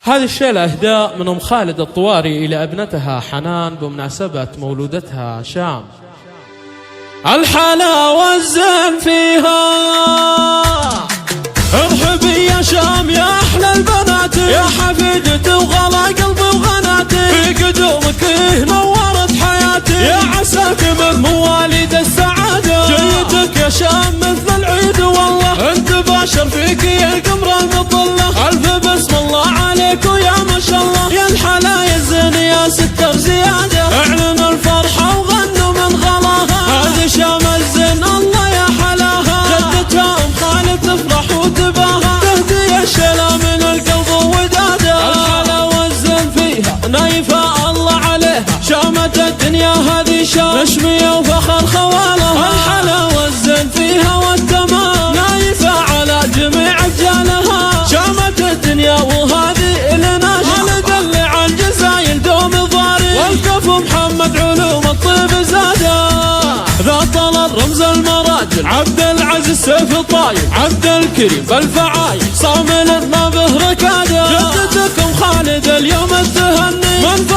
هذه الشيلة إهداء من أم خالد الطواري إلى ابنتها حنان بمناسبة مولودتها شام. الحلاوة الزين فيها ارحبي يا شام يا أحلى البنات، يا حفيدتي وغلا قلبي وغناتي، في قدومك نورت حياتي، يا عساك من مواليد السعادة، جيتك يا شام مثل العيد والله، انت باشر فيك يا القمر المطلة، ألف بسم الله عليك ويا ما شاء الله، يا الحلايا الزين يا ستة زيادة، اعلن الفرحة وغنوا من غلاها، هذه شام الزين الله يا حلاها، جدتها أم خالد تفرح وتباها، تهدي الشيلة من القلب ودادة، الحلاوة الزين فيها نايفة الله عليها، شامت الدنيا هذه شام نشمية وفخر خوالها، الحلاوة الزين فيها والتمام نايفة على جميع رجالها، شامت الدنيا وهذه إلنا ولد اللي عن جزايل دوم ضاري، والكفو محمد علوم الطيب زاده، ذا طلال رمز المراجل، عبد العزيز سيف الطايف، عبد الكريم بالفعايل، صامل ما به ركاده، جدتكم خالد اليوم التهني من